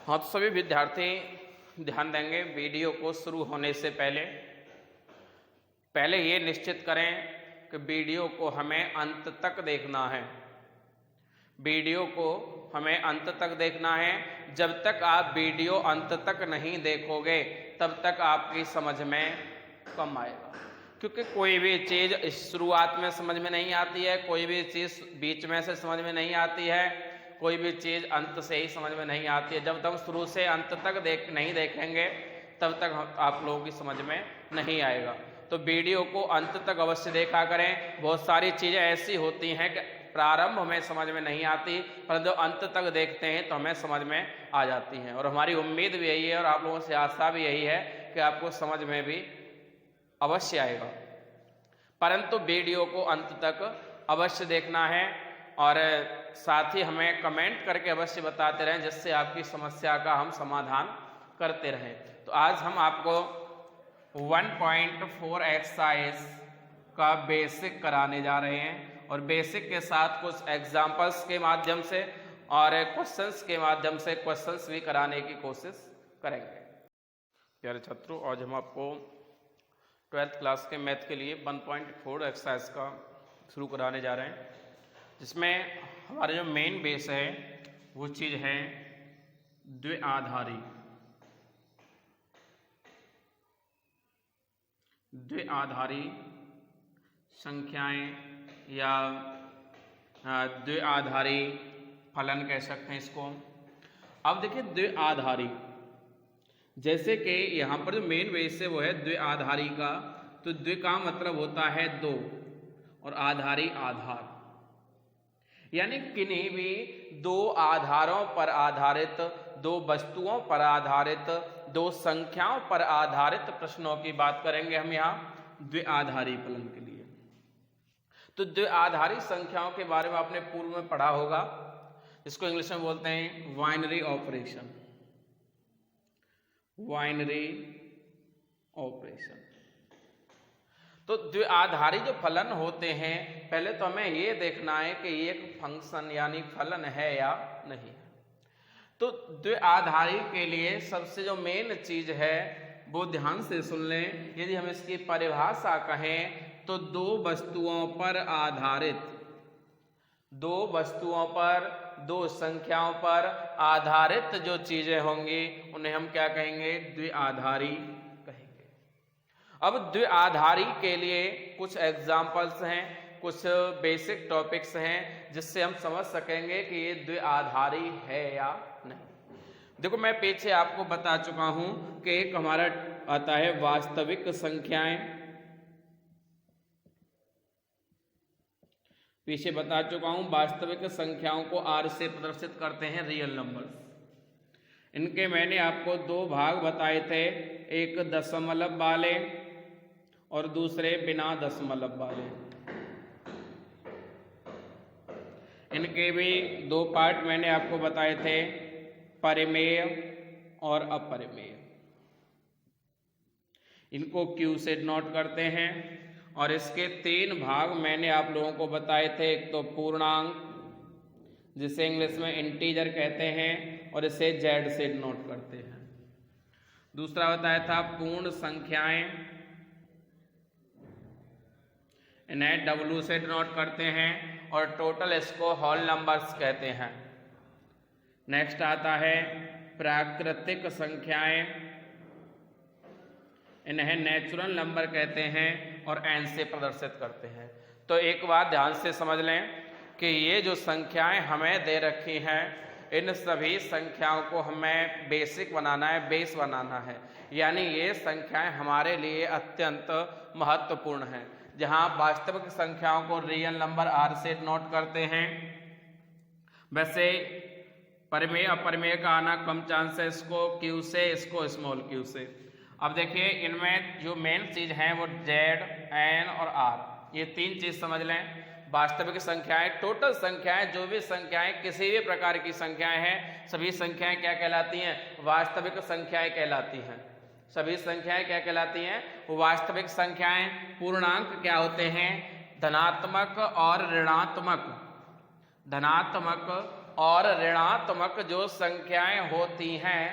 हाँ, तो सभी विद्यार्थी ध्यान देंगे वीडियो को शुरू होने से पहले ये निश्चित करें कि वीडियो को हमें अंत तक देखना है। वीडियो को हमें अंत तक देखना है। जब तक आप वीडियो अंत तक नहीं देखोगे तब तक आपकी समझ में कम आएगा, क्योंकि कोई भी चीज़ शुरुआत में समझ में नहीं आती है, कोई भी चीज़ बीच में से समझ में नहीं आती है, कोई भी चीज़ अंत से ही समझ में नहीं आती है। जब तक शुरू से अंत तक नहीं देखेंगे तब तक आप लोगों की समझ में नहीं आएगा। तो वीडियो को अंत तक अवश्य देखा करें। बहुत सारी चीज़ें ऐसी होती हैं कि प्रारंभ हमें समझ में नहीं आती, परंतु अंत तक देखते हैं तो हमें समझ में आ जाती हैं। और हमारी उम्मीद भी यही है और आप लोगों से आशा भी यही है कि आपको समझ में भी अवश्य आएगा, परंतु वीडियो को अंत तक अवश्य देखना है। और साथ ही हमें कमेंट करके अवश्य बताते रहें, जिससे आपकी समस्या का हम समाधान करते रहें। तो आज हम आपको 1.4 एक्सरसाइज का बेसिक कराने जा रहे हैं और बेसिक के साथ कुछ एग्जाम्पल्स के माध्यम से और क्वेश्चंस के माध्यम से क्वेश्चंस भी कराने की कोशिश करेंगे। प्यारे छात्रों, आज हम आपको 12th क्लास के मैथ के लिए 1.4 एक्सरसाइज का शुरू कराने जा रहे हैं, जिसमें हमारा जो मेन बेस है वो चीज़ है द्विआधारी। द्विआधारी संख्याएं या द्विआधारी फलन कह सकते हैं इसको। अब देखिए द्विआधारी, जैसे कि यहाँ पर जो मेन बेस है वो है द्विआधारी का, तो द्वि का मतलब होता है दो और आधारी आधार, यानी किन्हीं भी दो आधारों पर आधारित, दो वस्तुओं पर आधारित, दो संख्याओं पर आधारित प्रश्नों की बात करेंगे हम यहाँ द्विआधारी फलन के लिए। तो द्विआधारी संख्याओं के बारे में आपने पूर्व में पढ़ा होगा, इसको इंग्लिश में बोलते हैं बाइनरी ऑपरेशन। Binary operation. तो द्विआधारी जो फलन होते हैं, पहले तो हमें ये देखना है कि ये एक फंक्शन यानी फलन है या नहीं। तो द्विआधारी के लिए सबसे जो मेन चीज है वो ध्यान से सुन लें। यदि हम इसकी परिभाषा कहें तो दो वस्तुओं पर आधारित, दो वस्तुओं पर, दो संख्याओं पर आधारित जो चीजें होंगी उन्हें हम क्या कहेंगे? द्विआधारी कहेंगे। अब द्विआधारी के लिए कुछ एग्जाम्पल्स हैं, कुछ बेसिक टॉपिक्स हैं जिससे हम समझ सकेंगे कि ये द्विआधारी है या नहीं। देखो, मैं पीछे आपको बता चुका हूं कि एक हमारा आता है वास्तविक संख्याएं, पीछे बता चुका हूं वास्तविक संख्याओं को R से प्रदर्शित करते हैं रियल नंबर्स। इनके मैंने आपको दो भाग बताए थे, एक दशमलव वाले और दूसरे बिना दशमलव वाले। इनके भी दो पार्ट मैंने आपको बताए थे, परिमेय और अपरिमेय। इनको Q से नोट करते हैं। और इसके तीन भाग मैंने आप लोगों को बताए थे, एक तो पूर्णांक जिसे इंग्लिश में इंटीजर कहते हैं और इसे Z से नोट करते हैं। दूसरा बताया था पूर्ण संख्याएं, इन्हें W से डिनोट करते हैं और टोटल इसको होल नंबर्स कहते हैं। नेक्स्ट आता है प्राकृतिक संख्याएं, इन्हें नेचुरल नंबर कहते हैं और N से प्रदर्शित करते हैं। तो एक बात ध्यान से समझ लें कि ये जो संख्याएं हमें दे रखी हैं, इन सभी संख्याओं को हमें बेसिक बनाना है, बेस बनाना है, यानी ये संख्याएं हमारे लिए अत्यंत महत्वपूर्ण हैं। जहां वास्तविक संख्याओं को रियल नंबर R से नोट करते हैं, वैसे परिमेय अपरिमेय का आना कम चांस है, इसको Q से, इसको स्मॉल q से। अब देखिए, इनमें जो मेन चीज है वो Z, N और R, ये तीन चीज समझ लें। वास्तविक संख्याएं, टोटल संख्याएं, जो भी संख्याएं किसी भी प्रकार की संख्याएं हैं, सभी संख्याएं क्या कहलाती हैं? वास्तविक संख्याएं कहलाती हैं। सभी संख्याएं क्या कहलाती हैं? वास्तविक संख्याएं। पूर्णांक क्या होते हैं? धनात्मक और ऋणात्मक, धनात्मक और ऋणात्मक जो संख्याएं होती हैं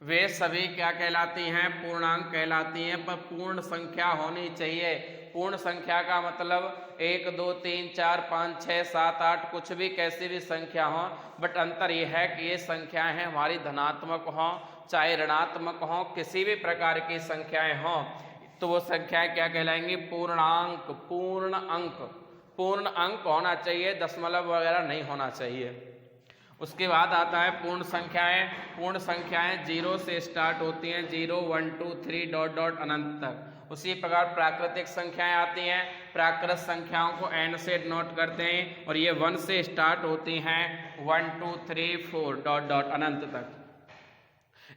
वे सभी क्या कहलाती हैं? पूर्णांक कहलाती हैं। पर पूर्ण संख्या होनी चाहिए। पूर्ण संख्या का मतलब 1 2 3 4 5 6 7 8 कुछ भी कैसी भी संख्या हो, बट अंतर यह है कि ये संख्याएं हैं हमारी धनात्मक हों चाहे ऋणात्मक हों, किसी भी प्रकार की संख्याएं हों तो वो संख्याएं क्या कहलाएंगी? पूर्णांक, पूर्ण अंक। पूर्ण अंक होना चाहिए, दशमलव वगैरह नहीं होना चाहिए। उसके बाद आता है पूर्ण संख्याएं। पूर्ण संख्याएं 0 से स्टार्ट होती हैं, 0 1 2 3 डॉट डॉट अनंत तक। उसी प्रकार प्राकृतिक संख्याएं आती हैं। प्राकृत संख्याओं को n से डिनोट करते हैं और ये 1 से स्टार्ट होती हैं, 1 2 3 4 डॉट डॉट अनंत तक।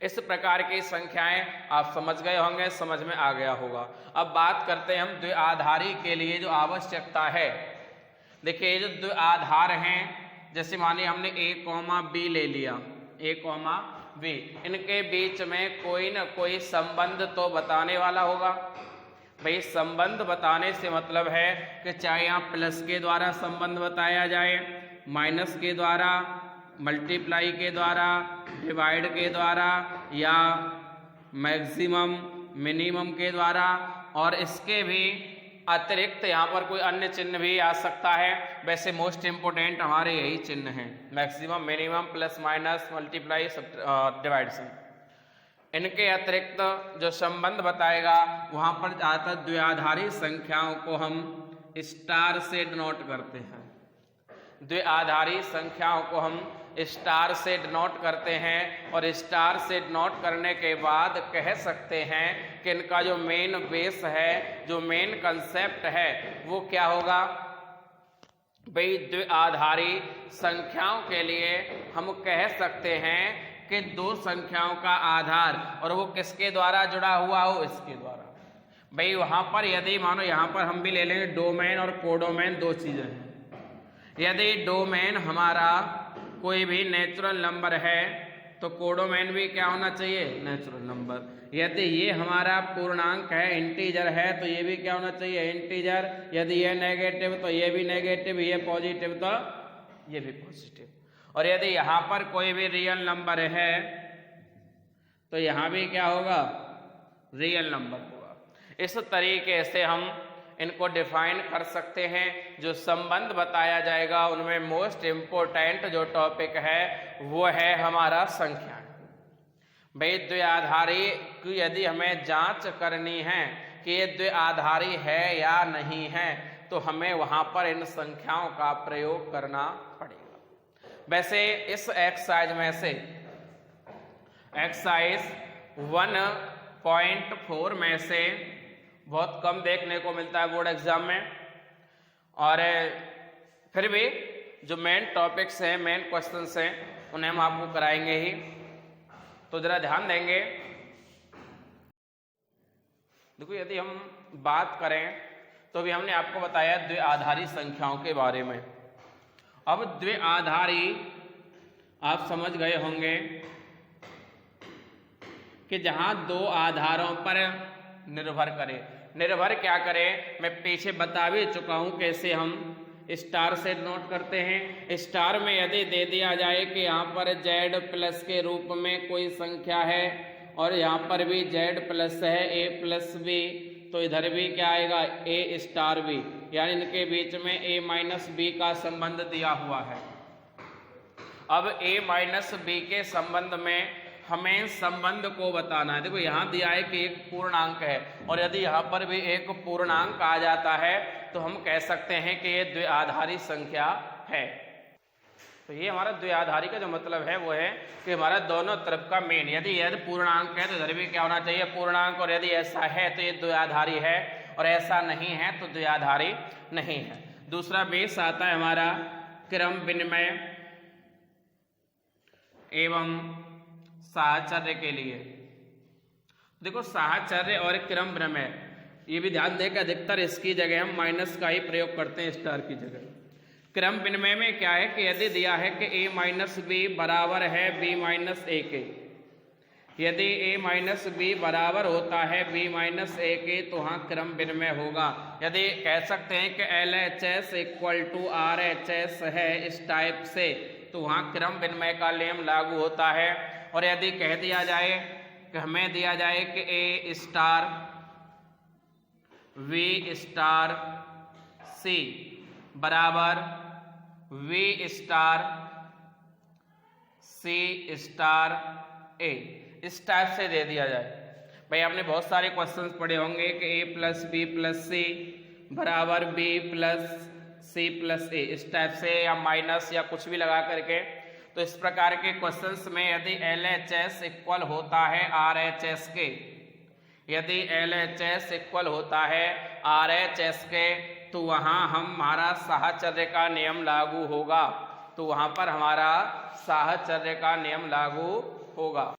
इस प्रकार की संख्याएं आप समझ गए होंगे, समझ में आ गया होगा। अब बात करते हैं हम द्विआधारी के लिए जो आवश्यकता है। देखिए जो द्विआधार हैं, जैसे मानिए हमने a, b ले लिया, a, b, इनके बीच में कोई न कोई संबंध तो बताने वाला होगा। भाई संबंध बताने से मतलब है कि चाहे यहाँ प्लस के द्वारा संबंध बताया जाए, माइनस के द्वारा, मल्टीप्लाई के द्वारा, डिवाइड के द्वारा या मैक्सिमम मिनिमम के द्वारा, और इसके भी अतिरिक्त यहाँ पर कोई अन्य चिन्ह भी आ सकता है। वैसे मोस्ट इम्पोर्टेंट हमारे यही चिन्ह हैं, maximum, minimum, plus minus, multiply, divide. इनके अतिरिक्त जो संबंध बताएगा वहाँ पर ज़्यादातर द्विआधारी संख्याओं को हम स्टार से डिनोट करते हैं। द्विआधारी संख्याओं को हम स्टार से डिनोट करते हैं और स्टार से डिनोट करने के बाद कह सकते हैं कि इनका जो मेन बेस है, जो मेन कंसेप्ट है वो क्या होगा? भाई द्विआधारी संख्याओं के लिए हम कह सकते हैं कि दो संख्याओं का आधार, और वो किसके द्वारा जुड़ा हुआ हो? इसके द्वारा। भाई वहाँ पर यदि मानो यहाँ पर हम भी ले लेंगे डोमेन और कोडोमेन, दो चीज़ें हैं। यदि डोमेन हमारा कोई भी नेचुरल नंबर है तो कोडोमेन भी क्या होना चाहिए? Natural number. यदि ये हमारा पूर्णांक है, इंटीजर है, तो ये भी क्या होना चाहिए? इंटीजर। यदि ये नेगेटिव तो ये भी नेगेटिव, ये पॉजिटिव तो ये भी पॉजिटिव। और यदि यहाँ पर कोई भी रियल नंबर है तो यहाँ भी क्या होगा? रियल नंबर होगा। इस तरीके से हम इनको डिफाइन कर सकते हैं। जो संबंध बताया जाएगा उनमें मोस्ट इम्पोर्टेंट जो टॉपिक है वो है हमारा संख्या। भाई द्विआधारी की यदि हमें जांच करनी है कि ये द्विआधारी है या नहीं है तो हमें वहां पर इन संख्याओं का प्रयोग करना पड़ेगा। वैसे इस एक्सरसाइज में से एक्सरसाइज 1.4 में से बहुत कम देखने को मिलता है बोर्ड एग्जाम में, और फिर भी जो मेन टॉपिक्स हैं, मेन क्वेश्चंस हैं, उन्हें हम आपको कराएंगे ही। तो जरा ध्यान देंगे। देखो यदि हम बात करें तो अभी हमने आपको बताया द्विआधारी संख्याओं के बारे में। अब द्विआधारी आप समझ गए होंगे कि जहां दो आधारों पर निर्भर करे। निर्भर क्या करे मैं पीछे बता भी चुका हूं कैसे हम स्टार से नोट करते हैं। स्टार में यदि दे दिया जाए कि यहाँ पर z प्लस के रूप में कोई संख्या है और यहाँ पर भी z प्लस है, a प्लस b, तो इधर भी क्या आएगा? a स्टार b, यानी इनके बीच में a माइनस b का संबंध दिया हुआ है। अब a माइनस b के संबंध में हमें संबंध को बताना है। देखो यहाँ दिया है कि एक पूर्णांक है, और यदि यहाँ पर भी एक पूर्णांक आ जाता है तो हम कह सकते हैं कि ये द्विआधारी संख्या है। तो ये हमारा द्विआधारी का जो मतलब है वो है कि हमारा दोनों तरफ का मेन, यदि पूर्णांक है तो इधर भी क्या होना चाहिए? पूर्णांक। और यदि ऐसा है तो ये द्विआधारी है, और ऐसा नहीं है तो द्विआधारी नहीं है। दूसरा बेस आता है हमारा क्रम विनिमय एवं साहचर्य के लिए। देखो साहचर्य और क्रम विनिमय, ये भी ध्यान दें कि अधिकतर इसकी जगह हम माइनस का ही प्रयोग करते हैं स्टार की जगह। क्रम विनिमय में क्या है कि यदि दिया है कि a माइनस बी बराबर है b माइनस ए के, यदि a माइनस बी बराबर होता है b माइनस ए के तो हाँ क्रम विनिमय होगा। यदि कह सकते हैं कि LHS इक्वल टू RHS है इस टाइप से, तो वहाँ क्रम विनिमय का नियम लागू होता है। और यदि कह दिया जाए कि हमें दिया जाए कि ए स्टार वी स्टार सी बराबर वी स्टार सी स्टार ए, इस टाइप से दे दिया जाए। भाई आपने बहुत सारे क्वेश्चंस पढ़े होंगे कि ए प्लस बी प्लस सी बराबर बी प्लस सी प्लस ए, इस टाइप से या माइनस या कुछ भी लगा करके। तो इस प्रकार के क्वेश्चंस में यदि LHS इक्वल होता है RHS के, यदि LHS इक्वल होता है RHS के, तो वहाँ हमारा साहचर्य का नियम लागू होगा, तो वहाँ पर हमारा साहचर्य का नियम लागू होगा।